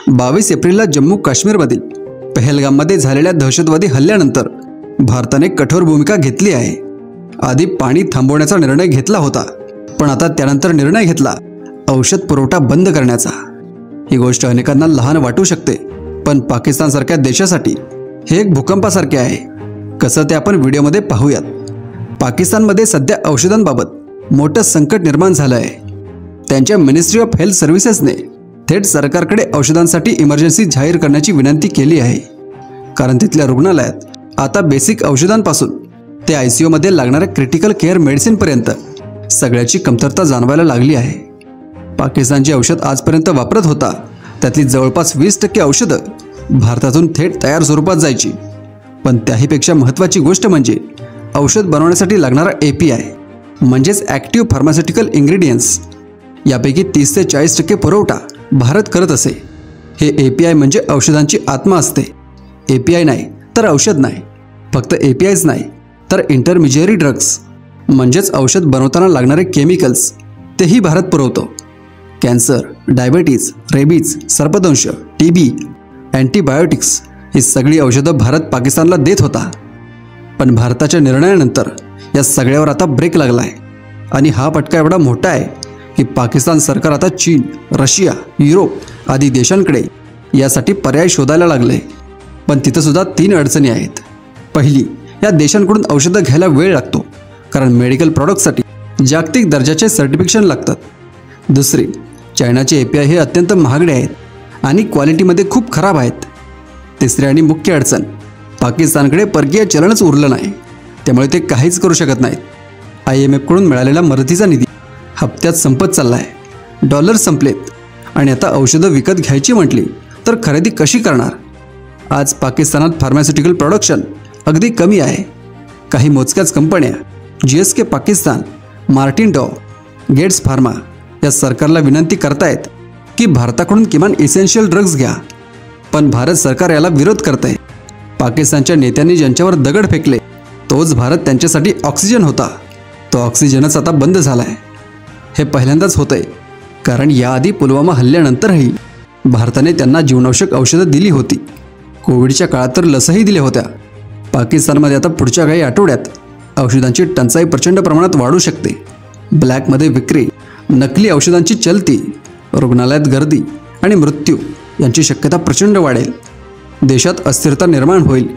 22 एप्रिलला जम्मू काश्मीरमधील पहलगाममध्ये झालेल्या दहशतवादी हल्ल्यानंतर भारताने कठोर भूमिका घेतली आहे। आधी पाणी थांबवण्याचा निर्णय घेतला होता, पण आता त्यानंतर निर्णय घेतला औषध पुरवठा बंद करण्याचा। ही गोष्ट अनेकांना लहान वाटू शकते, पण पाकिस्तानसारख्या देशासाठी हे एक भूकंपासारखे आहे। कसं ते आपण व्हिडिओमध्ये पाहूयात। पाकिस्तानमध्ये सध्या औषधांबाबत मोठं संकट निर्माण झालं आहे। त्यांच्या मिनिस्ट्री ऑफ हेल्थ सर्व्हिसेसने थेट सरकारकडे औषधांसाठी इमर्जन्सी जाहीर करण्याची विनंती केली आहे, कारण तिथल्या रुग्णालयात आता बेसिक औषधांपासून ते ICU मध्ये लागणाऱ्या क्रिटिकल केअर मेडिसिनपर्यंत सगळ्याची कमतरता जाणवायला लागली आहे। पाकिस्तान जे औषध आजपर्यंत वापरत होता त्यातली जवळपास 20% औषधं भारतातून थेट तयार स्वरूपात जायची, पण त्याहीपेक्षा महत्त्वाची गोष्ट म्हणजे औषध बनवण्यासाठी लागणारा API म्हणजेच ॲक्टिव्ह फार्मास्युटिकल इन्ग्रेडियंट्स, यापैकी 30 ते 40% पुरवठा भारत करत असे। हे API म्हणजे औषधांची आत्मा असते। API नाही तर औषध नाही, फक्त APIच नाही तर इंटरमिजिएरी ड्रग्स म्हणजेच औषध बनवताना लागणारे केमिकल्स तेही भारत पुरवतो। कॅन्सर, डायबिटीज, रेबीज, सर्पदंश, TB, अँटीबायोटिक्स ही सगळी औषधं भारत पाकिस्तानला देत होता, पण भारताच्या निर्णयानंतर या सगळ्यावर आता ब्रेक लागला आहे। आणि हा फटका एवढा मोठा आहे की पाकिस्तान सरकार आता चीन, रशिया, युरोप आदी देशांकडे यासाठी पर्याय शोधायला लागले। पण तिथं सुद्धा 3 अडचणी आहेत। पहिली, या देशांकडून औषधं घ्यायला वेळ लागतो, कारण मेडिकल प्रॉडक्टसाठी जागतिक दर्जाचे सर्टिफिकेशन लागतात। दुसरी, चायनाचे API हे अत्यंत महागडे आहेत आणि क्वालिटीमध्ये खूप खराब आहेत। तिसरी आणि मुख्य अडचण, पाकिस्तानकडे परकीय चलनच उरलं नाही, त्यामुळे ते काहीच करू शकत नाहीत। IMF कडून मिळालेला मदतीचा निधी हप्त्यात संपत चालला आहे। डॉलर संपलेत आणि आता औषधं विकत घ्यायची म्हटली तर खरेदी कशी करणार? आज पाकिस्तानात फार्मास्युटिकल प्रोडक्शन अगदी कमी आहे। काही मोजक्याच कंपन्या GSK पाकिस्तान, मार्टिन डॉ, गेट्स फार्मा या सरकारला विनंती करतायत की भारताकडून किमान इसेन्शियल ड्रग्ज घ्या, पण भारत सरकार याला विरोध करते। पाकिस्तानच्या नेत्यांनी ज्यांच्यावर दगड फेकले तोच भारत त्यांच्यासाठी ऑक्सिजन होता, तो ऑक्सिजनच आता बंद झाला आहे। हे पहिल्यांदाच होतंय, कारण याआधी पुलवामा हल्ल्यानंतरही भारताने त्यांना जीवनावश्यक औषधं दिली होती। कोविडच्या काळात तर लसही दिल्या होत्या। पाकिस्तानमध्ये आता पुढच्या काही आठवड्यात औषधांची टंचाई प्रचंड प्रमाणात वाढू शकते। ब्लॅकमध्ये विक्री, नकली औषधांची चलती, रुग्णालयात गर्दी आणि मृत्यू यांची शक्यता प्रचंड वाढेल। देशात अस्थिरता निर्माण होईल